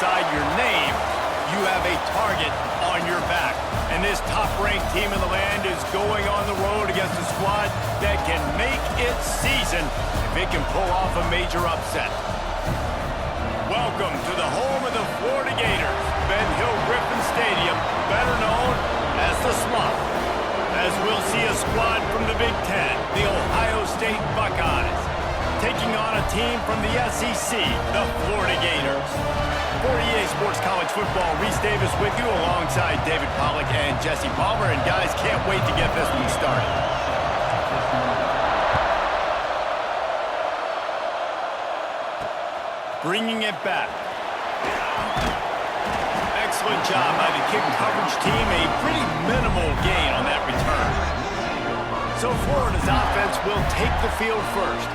alongside your name, you have a target on your back. And this top-ranked team in the land is going on the road against a squad that can make its season if it can pull off a major upset. Welcome to the home of the Florida Gators, Ben Hill Griffin Stadium, better known as the Swamp. As we'll see a squad from the Big Ten, the Ohio State Buckeyes, taking on a team from the SEC, the Florida Gators. For EA Sports College Football, Reese Davis with you alongside David Pollack and Jesse Palmer. And guys, can't wait to get this one started. Bringing it back. Excellent job by the kick coverage team. A pretty minimal gain on that return. So Florida's offense will take the field first.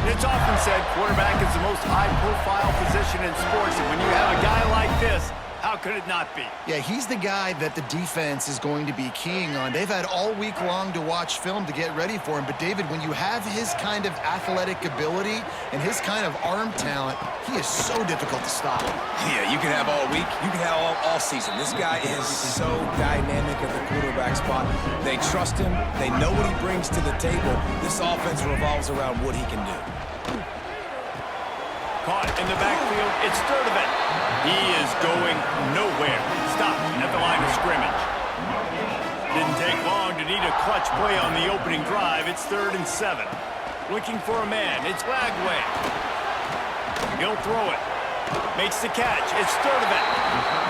It's often said quarterback is the most high-profile position in sports, and when you have a guy like this, how could it not be? Yeah, he's the guy that the defense is going to be keying on. They've had all week long to watch film to get ready for him. But, David, when you have his kind of athletic ability and his kind of arm talent, he is so difficult to stop. Yeah, you can have all week. You can have all season. This guy is so dynamic at the quarterback spot. They trust him. They know what he brings to the table. This offense revolves around what he can do. Caught in the backfield, it's Sturdivant. He is going nowhere. Stopped at the line of scrimmage. Didn't take long to need a clutch play on the opening drive. It's 3rd and 7. Looking for a man. It's Lagway. He'll throw it. Makes the catch. It's Sturdivant.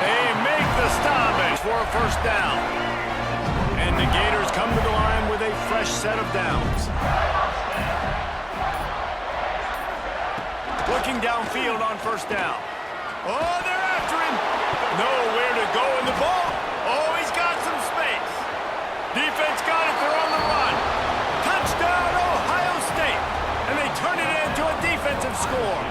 They make the stoppage for a first down. And the Gators come to the line with a fresh set of downs. Looking downfield on first down. Oh, they're after him. Nowhere to go in the ball. Oh, he's got some space. Defense got it. They're on the run. Touchdown, Ohio State. And they turn it into a defensive score.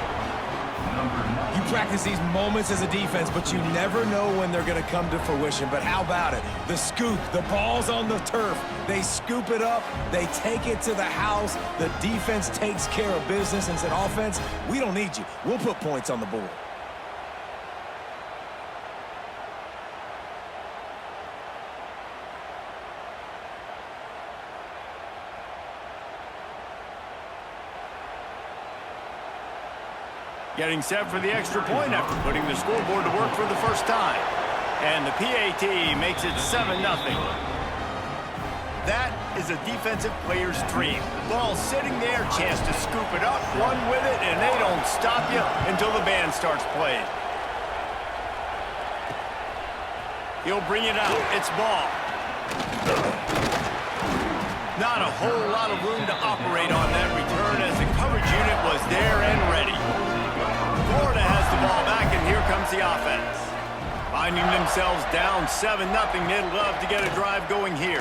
You practice these moments as a defense, but you never know when they're going to come to fruition. But how about it? The scoop, the ball's on the turf. They scoop it up. They take it to the house. The defense takes care of business and said, offense, we don't need you. We'll put points on the board. Getting set for the extra point after putting the scoreboard to work for the first time. And the PAT makes it 7-0. That is a defensive player's dream. Ball sitting there, chance to scoop it up, run with it, and they don't stop you until the band starts playing. He'll bring it out. It's ball. Not a whole lot of room to operate on that return as the coverage unit was there and ready. Florida has the ball back, and here comes the offense. Finding themselves down 7-0, they'd love to get a drive going here.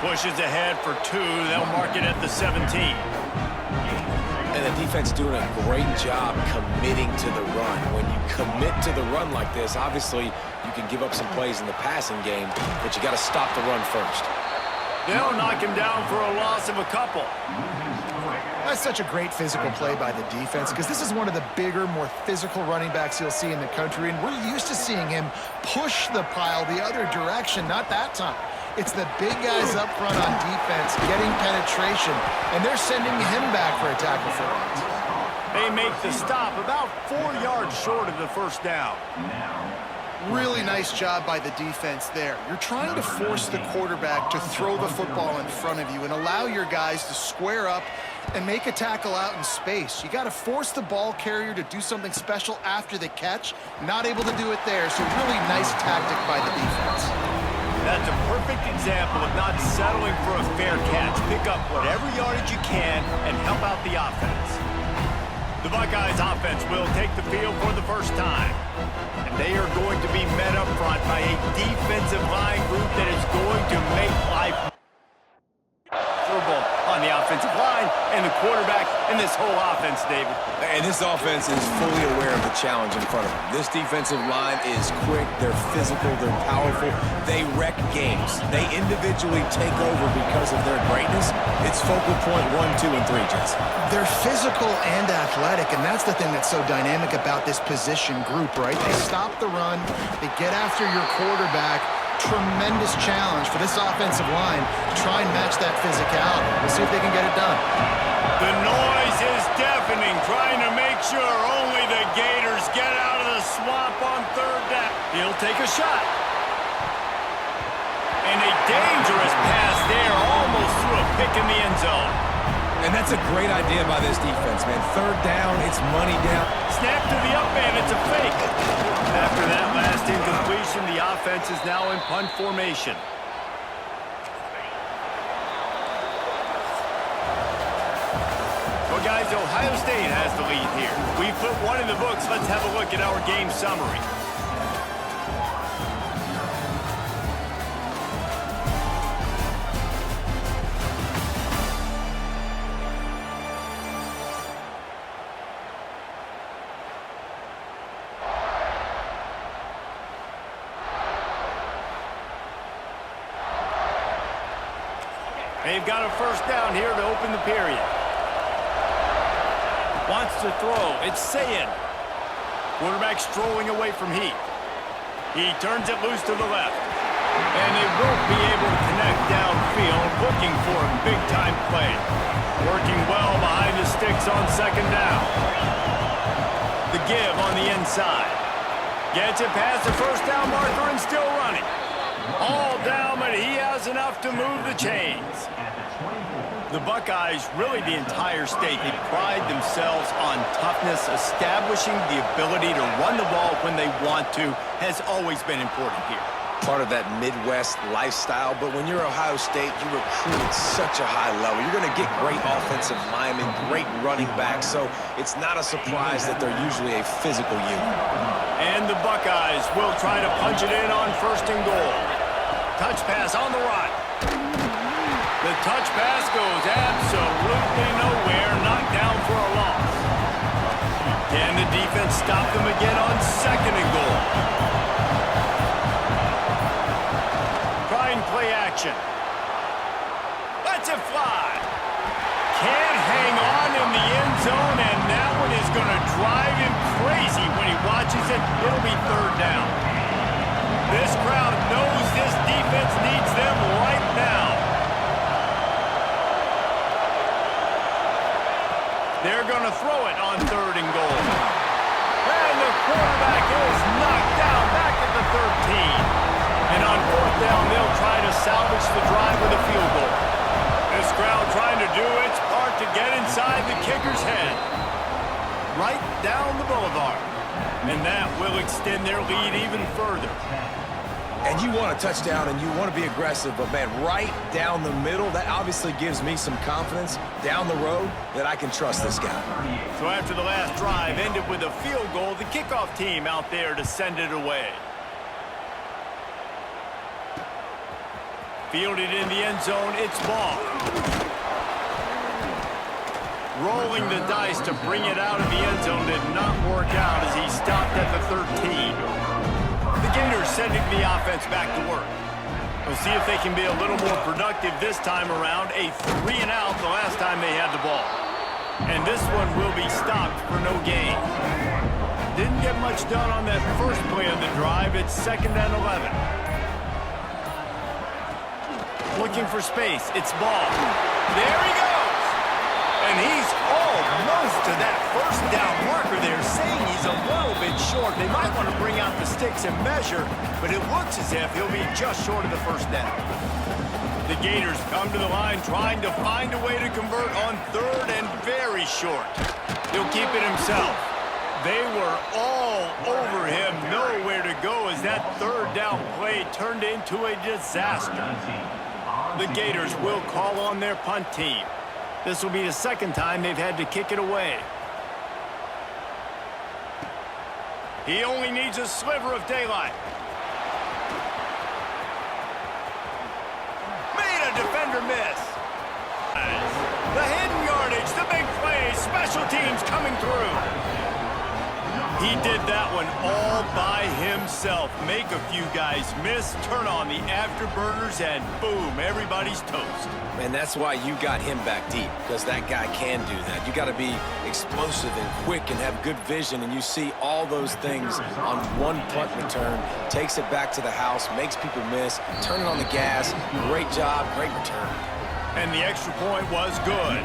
Pushes ahead for 2. They'll mark it at the 17. And the defense doing a great job committing to the run. When you commit to the run like this, obviously you can give up some plays in the passing game, but you got to stop the run first. They'll knock him down for a loss of a couple. That's such a great physical play by the defense because this is one of the bigger, more physical running backs you'll see in the country, and we're used to seeing him push the pile the other direction. Not that time. It's the big guys up front on defense getting penetration, and they're sending him back for a tackle for loss. They make the stop about 4 yards short of the first down. Really nice job by the defense there. You're trying to force the quarterback to throw the football in front of you and allow your guys to square up and make a tackle out in space. You got to force the ball carrier to do something special after the catch. Not able to do it there, so really nice tactic by the defense. That's a perfect example of not settling for a fair catch. Pick up whatever yardage you can and help out the offense. The Buckeyes offense will take the field for the first time. And they are going to be met up front by a defensive line group that is going to make life miserable on the offensive line and the quarterback and this whole offense, David. And this offense is fully aware of the challenge in front of them. This defensive line is quick, they're physical, they're powerful. They wreck games. They individually take over because of their greatness. It's focal point 1, 2, and 3, Jess. They're physical and athletic, and that's the thing that's so dynamic about this position group, right? They stop the run, they get after your quarterback. Tremendous challenge for this offensive line to try and match that physicality. We'll see if they can get it done. The noise is deafening, trying to make sure only the Gators get out of the swamp on third down. He'll take a shot. And a dangerous pass there, almost threw a pick in the end zone. And that's a great idea by this defense, man. Third down, it's money down. Snap to the up man, it's a fake. After that last incompletion, the offense is now in punt formation. Well, guys, Ohio State has the lead here. We put one in the books. Let's have a look at our game summary. They've got a first down here to open the period. Wants to throw. It's Sayin. Quarterback strolling away from Heath. He turns it loose to the left. And they won't be able to connect downfield. Looking for a big-time play. Working well behind the sticks on second down. The give on the inside. Gets it past the first down marker and still running. All down, but he has enough to move the chains. The Buckeyes, really the entire state, they pride themselves on toughness. Establishing the ability to run the ball when they want to has always been important here. Part of that Midwest lifestyle, but when you're Ohio State, you recruit at such a high level. You're going to get great offensive linemen, great running backs, so it's not a surprise that they're usually a physical unit. And the Buckeyes will try to punch it in on first and goal. Touch pass on the right. The touch pass goes absolutely nowhere, knocked down for a loss. Can the defense stop them again on second and goal? Try and play action. Lets it fly. Can't hang on in the end zone, and that one is going to drive him crazy when he watches it. It'll be third down. This crowd knows this defense needs them right now. They're going to throw it on third and goal. And the quarterback is knocked down back at the 13. And on fourth down, they'll try to salvage the drive with a field goal. This crowd trying to do its part to get inside the kicker's head. Right down the boulevard. And that will extend their lead even further. And you want a touchdown and you want to be aggressive, but man, right down the middle, that obviously gives me some confidence down the road that I can trust this guy. So after the last drive ended with a field goal, the kickoff team out there to send it away. Fielded in the end zone, it's ball. Rolling the dice to bring it out of the end zone did not work out as he stopped at the 13. The Gators sending the offense back to work. We'll see if they can be a little more productive this time around. A 3 and out the last time they had the ball. And this one will be stopped for no gain. Didn't get much done on that first play of the drive. It's second and 11. Looking for space. It's ball. There he goes. And he's almost to that first down marker there, saying he's a little bit short. They might want to bring out the sticks and measure, but it looks as if he'll be just short of the first down. The Gators come to the line trying to find a way to convert on third and very short. He'll keep it himself. They were all over him, nowhere to go as that third down play turned into a disaster. The Gators will call on their punt team. This will be the second time they've had to kick it away. He only needs a sliver of daylight. Made a defender miss. coming through. He did that one all by himself. Make a few guys miss, turn on the afterburners, and boom, everybody's toast. And that's why you got him back deep, because that guy can do that. You got to be explosive and quick and have good vision, and you see all those things on one punt return. Takes it back to the house, makes people miss, turning on the gas. Great job, great return. And the extra point was good.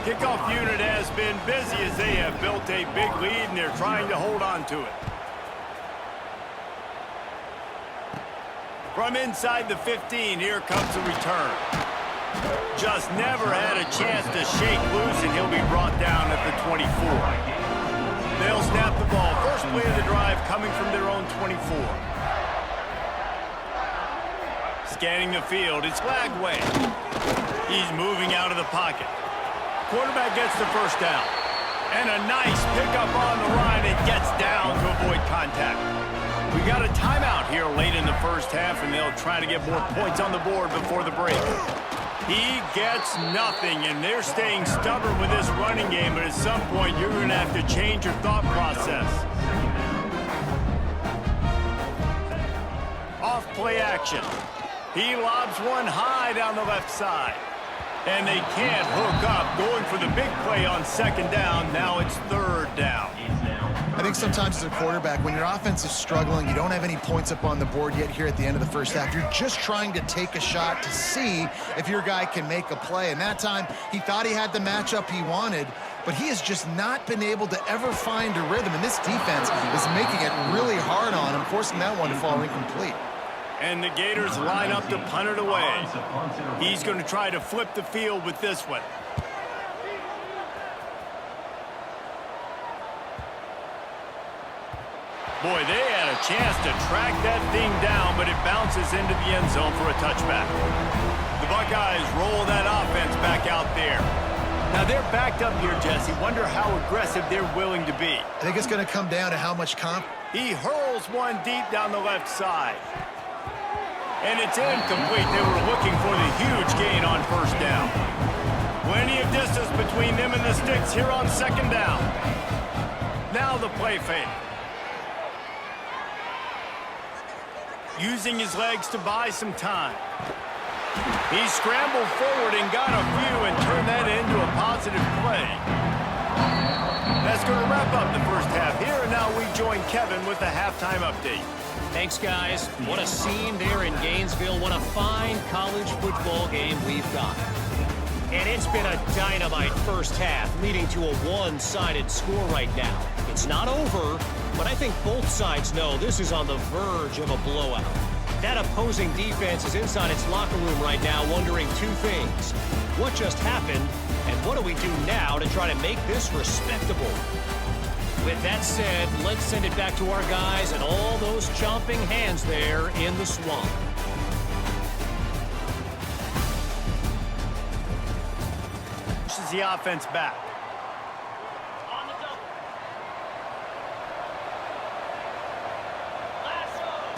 Kickoff unit has been busy as they have built a big lead, and they're trying to hold on to it. From inside the 15, here comes the return. Just never had a chance to shake loose, and he'll be brought down at the 24. They'll snap the ball. First play of the drive coming from their own 24. Scanning the field, it's Lagway. He's moving out of the pocket. Quarterback gets the first down. And a nice pickup on the line. It gets down to avoid contact. We got a timeout here late in the first half, and they'll try to get more points on the board before the break. He gets nothing, and they're staying stubborn with this running game, but at some point you're going to have to change your thought process. Off play action. He lobs one high down the left side. And they can't hook up, going for the big play on second down. Now it's third down. I think sometimes as a quarterback, when your offense is struggling, you don't have any points up on the board yet here at the end of the first half. You're just trying to take a shot to see if your guy can make a play. And that time, he thought he had the matchup he wanted, but he has just not been able to ever find a rhythm. And this defense is making it really hard on him, forcing that one to fall incomplete. And the Gators line up to punt it away. He's going to try to flip the field with this one. Boy, they had a chance to track that thing down, but it bounces into the end zone for a touchback. The Buckeyes roll that offense back out there. Now they're backed up here, Jesse. Wonder how aggressive they're willing to be. I think it's going to come down to how much He hurls one deep down the left side. And it's incomplete. They were looking for the huge gain on first down. Plenty of distance between them and the sticks here on second down. Now the play fake. Using his legs to buy some time. He scrambled forward and got a few and turned that into a positive play. That's going to wrap up the first half here, and now we join Kevin with the halftime update. Thanks, guys. What a scene there in Gainesville. What a fine college football game we've got. And it's been a dynamite first half, leading to a one-sided score right now. It's not over, but I think both sides know this is on the verge of a blowout. That opposing defense is inside its locker room right now wondering two things. What just happened, and what do we do now to try to make this respectable? With that said, let's send it back to our guys and all those chomping hands there in the swamp. Pushes the offense back.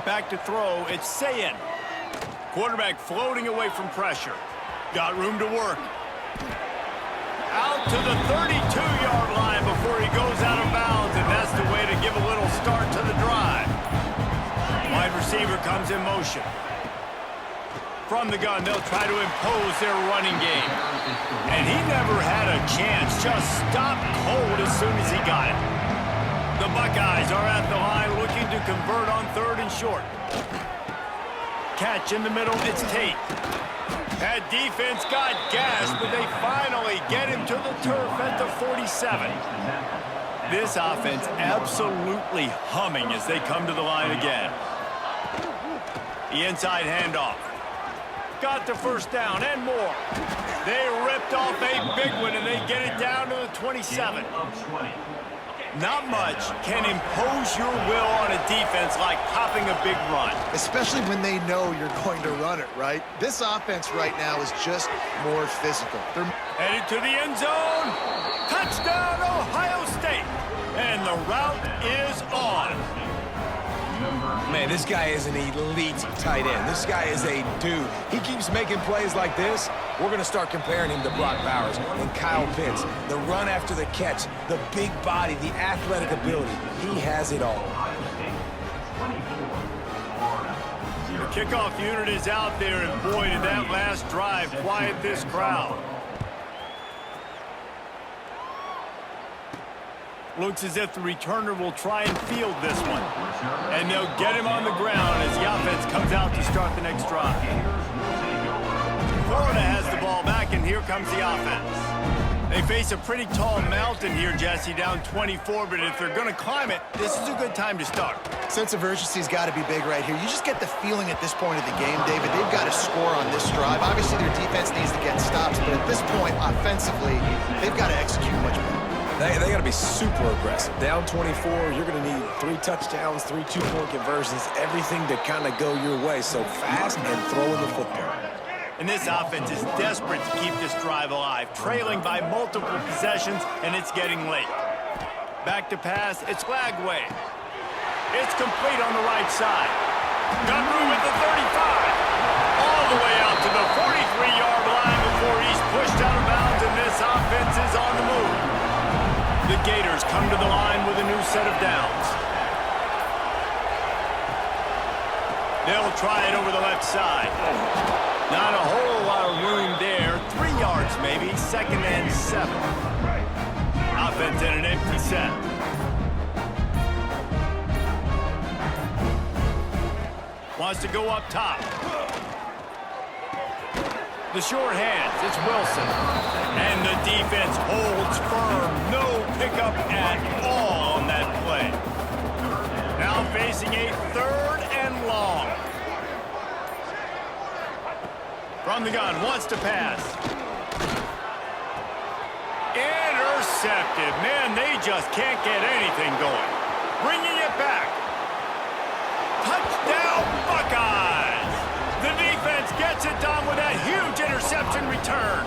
Back to throw, it's Sayin. Quarterback floating away from pressure. Got room to work. Out to the 32-yard line before he goes out of bounds, and that's the way to give a little start to the drive. Wide receiver comes in motion. From the gun, they'll try to impose their running game. And he never had a chance, just stopped cold as soon as he got it. The Buckeyes are at the line looking to convert on third and short. Catch in the middle, it's Tate. That defense got gassed, but they finally get him to the turf at the 47. This offense absolutely humming as they come to the line again. The inside handoff. Got the first down and more. They ripped off a big one, and they get it down to the 27. Not much can impose your will on a defense like popping a big run. Especially when they know you're going to run it, right? This offense right now is just more physical. They're headed to the end zone. Touchdown, Ohio State. And the route is on. Man, this guy is an elite tight end. This guy is a dude. He keeps making plays like this. We're going to start comparing him to Brock Bowers and Kyle Pitts. The run after the catch, the big body, the athletic ability. He has it all. The kickoff unit is out there, and boy, did that last drive quiet this crowd. Looks as if the returner will try and field this one. And they'll get him on the ground as the offense comes out to start the next drive. Florida has the ball back, and here comes the offense. They face a pretty tall mountain here, Jesse, down 24, but if they're going to climb it, this is a good time to start. Sense of urgency's got to be big right here. You just get the feeling at this point of the game, David, they've got to score on this drive. Obviously, their defense needs to get stops, but at this point, offensively, they've got to execute much better. They got to be super aggressive. Down 24, you're going to need 3 touchdowns, 3 two-point conversions, everything to kind of go your way. So fast and throwing the football. And this offense is desperate to keep this drive alive, trailing by multiple possessions, and it's getting late. Back to pass, it's Lagway. It's complete on the right side. Got room at the 35. All the way out to the 43-yard line before he's pushed out of bounds, and this offense is on the move. The Gators come to the line with a new set of downs. They'll try it over the left side. Not a whole lot of room there. 3 yards maybe, 2nd and 7. Offense in an empty set. Wants to go up top. The short hands, it's Wilson. And the defense holds firm. No pickup at all on that play. Now facing a 3rd and long. From the gun, wants to pass. Intercepted. Man, they just can't get anything going. Bringing it back. Touchdown, Buckeyes! The defense gets it done with that huge interception return.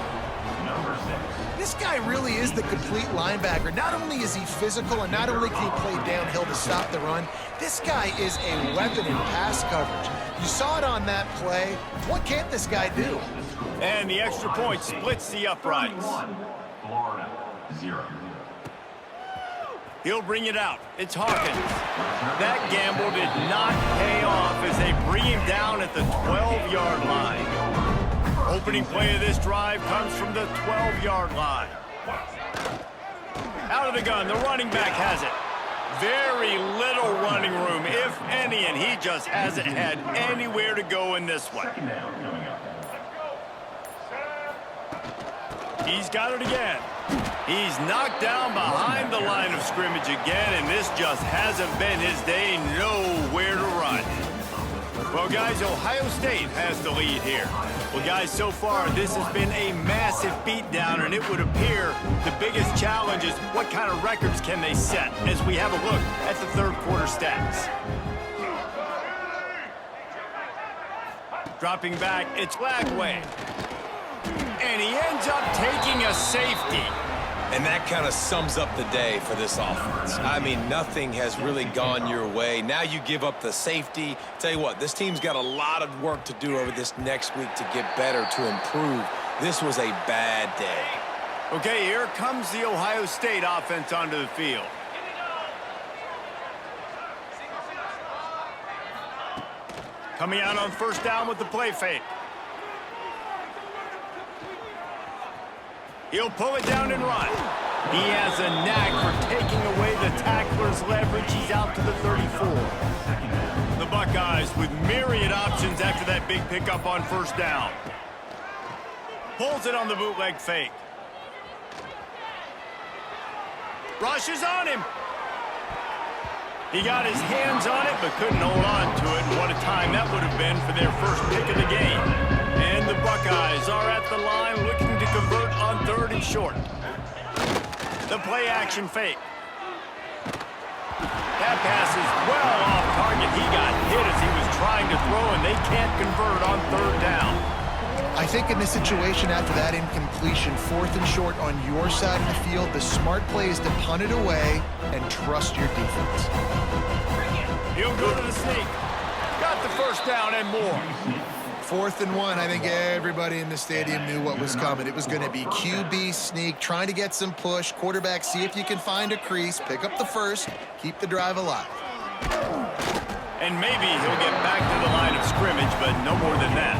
This guy really is the complete linebacker. Not only is he physical and not only can he play downhill to stop the run, this guy is a weapon in pass coverage. You saw it on that play. What can't this guy do? And the extra point splits the uprights. Florida, 0. He'll bring it out. It's Hawkins. That gamble did not pay off as they bring him down at the 12-yard line. Opening play of this drive comes from the 12-yard line. Out of the gun, the running back has it. Very little running room, if any, and he just hasn't had anywhere to go in this one. He's got it again. He's knocked down behind the line of scrimmage again, and this just hasn't been his day. Nowhere to run. Well, guys, Ohio State has the lead here. Well, guys, so far, this has been a massive beatdown, and it would appear the biggest challenge is what kind of records can they set as we have a look at the 3rd quarter stats. Dropping back, it's Lagway. And he ends up taking a safety. And that kind of sums up the day for this offense. I mean, nothing has really gone your way. Now you give up the safety. Tell you what, this team's got a lot of work to do over this next week to get better, to improve. This was a bad day. Okay, here comes the Ohio State offense onto the field. Coming out on 1st down with the play fake. He'll pull it down and run. He has a knack for taking away the tackler's leverage. He's out to the 34. The Buckeyes with myriad options after that big pickup on 1st down. Pulls it on the bootleg fake. Rushes on him. He got his hands on it but couldn't hold on to it. And what a time that would have been for their first pick of the game. And the Buckeyes are at the line looking to convert on 3rd and short. The play action fake. That pass is well off target. He got hit as he was trying to throw, and they can't convert on 3rd down. I think in this situation, after that incompletion, 4th and short on your side of the field, the smart play is to punt it away and trust your defense. He'll go to the sneak. Got the first down and more. 4th and 1, I think everybody in the stadium knew what was coming. It was going to be QB sneak, trying to get some push. Quarterback, see if you can find a crease, pick up the first, keep the drive alive. And maybe he'll get back to the line of scrimmage, but no more than that.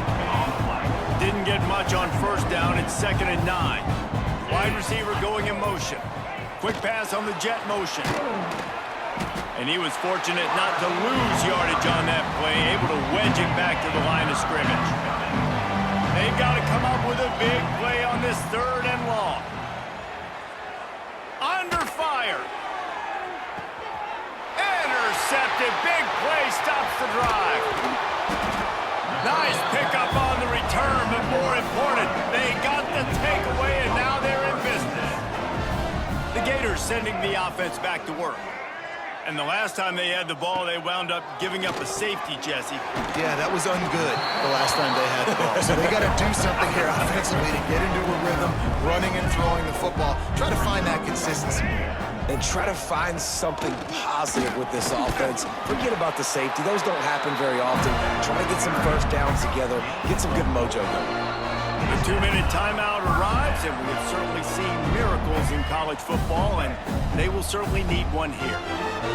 Didn't get much on first down. It's 2nd and 9. Wide receiver going in motion. Quick pass on the jet motion. And he was fortunate not to lose yardage on that play, able to wedge it back to the line of scrimmage. They've got to come up with a big play on this 3rd and long. Under fire. Intercepted. Big play stops the drive. Nice pickup on the return, but more important, they got the takeaway, and now they're in business. The Gators sending the offense back to work. And the last time they had the ball, they wound up giving up a safety, Jesse. Yeah, that was ungood the last time they had the ball. So they got to do something here offensively to get into a rhythm, running and throwing the football. Try to find that consistency. And try to find something positive with this offense. Forget about the safety. Those don't happen very often. Try to get some first downs together. Get some good mojo going. The 2-minute timeout arrives, and we have certainly seen miracles in college football, and they will certainly need one here.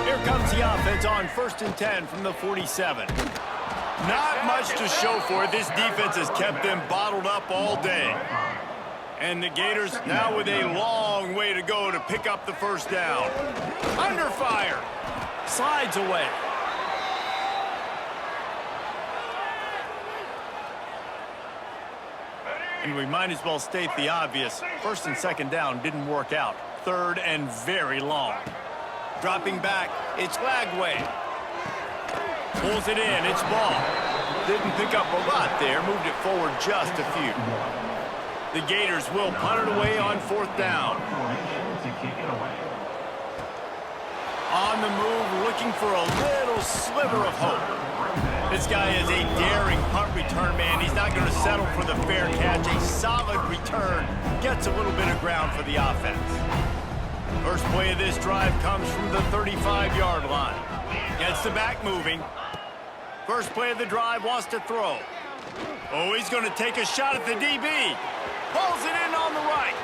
Here comes the offense on 1st and 10 from the 47. Not much to show for it. This defense has kept them bottled up all day. And the Gators now with a long way to go to pick up the first down. Under fire. Slides away. And we might as well state the obvious. 1st and 2nd down didn't work out. 3rd and very long. Dropping back, it's Lagway. Pulls it in, it's ball. Didn't pick up a lot there, moved it forward just a few. The Gators will punt it away on 4th down. On the move, looking for a little sliver of hope. This guy is a daring punt return man. He's not going to settle for the fair catch. A solid return gets a little bit of ground for the offense. First play of this drive comes from the 35-yard line. Gets the back moving. First play of the drive, wants to throw. Oh, he's going to take a shot at the DB. Pulls it in on the right.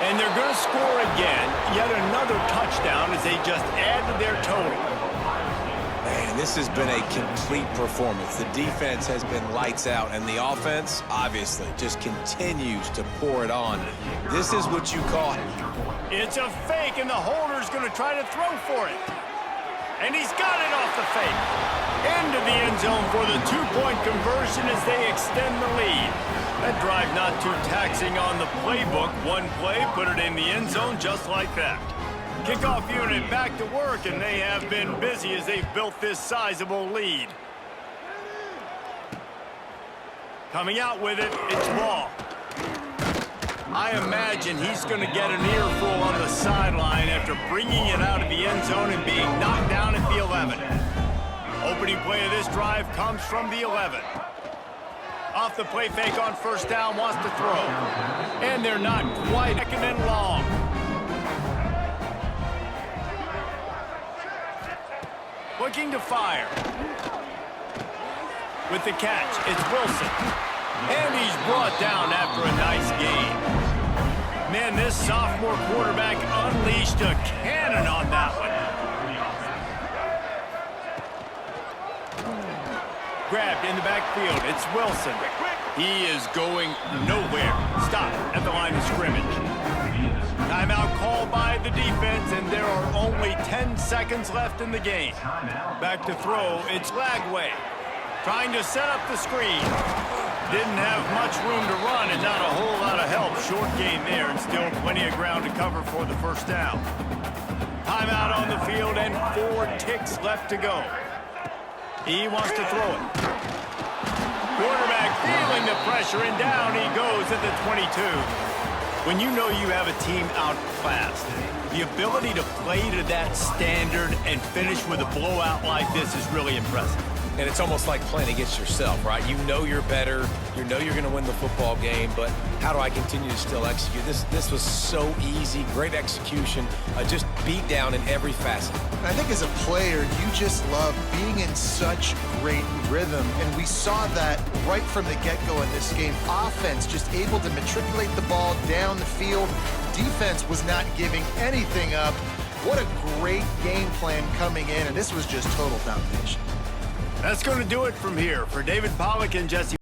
And they're going to score again. Yet another touchdown as they just add to their total. Man, this has been a complete performance. The defense has been lights out, and the offense, obviously, just continues to pour it on. This is what you call it. It's a fake, and the holder's going to try to throw for it. And he's got it off the fake. Into the end zone for the 2-point conversion as they extend the lead. That drive not too taxing on the playbook. One play, put it in the end zone just like that. Kickoff unit back to work, and they have been busy as they've built this sizable lead. Coming out with it, it's Ball. I imagine he's going to get an earful on the sideline after bringing it out of the end zone and being knocked down at the 11. Opening play of this drive comes from the 11. Off the play fake on first down, wants to throw. And they're not quite. 2nd and long. Looking to fire. With the catch, it's Wilson. And he's brought down after a nice gain. Man, this sophomore quarterback unleashed a cannon on that one. Grabbed in the backfield, it's Wilson. He is going nowhere. Stop at the line of scrimmage. Timeout called by the defense, and there are only 10 seconds left in the game. Back to throw, it's Lagway. Trying to set up the screen. Didn't have much room to run and not a whole lot of help. Short gain there and still plenty of ground to cover for the first down. Timeout on the field and 4 ticks left to go. He wants to throw it. Quarterback feeling the pressure and down he goes at the 22. When you know you have a team outclassed, the ability to play to that standard and finish with a blowout like this is really impressive. and it's almost like playing against yourself, right? You know you're better. You know you're going to win the football game, but how do I continue to still execute? This was so easy, great execution, just beat down in every facet. I think as a player, you just love being in such great rhythm, and we saw that right from the get-go in this game. Offense just able to matriculate the ball down the field. Defense was not giving anything up. What a great game plan coming in, and this was just total domination. That's going to do it from here. For David Pollack and Jesse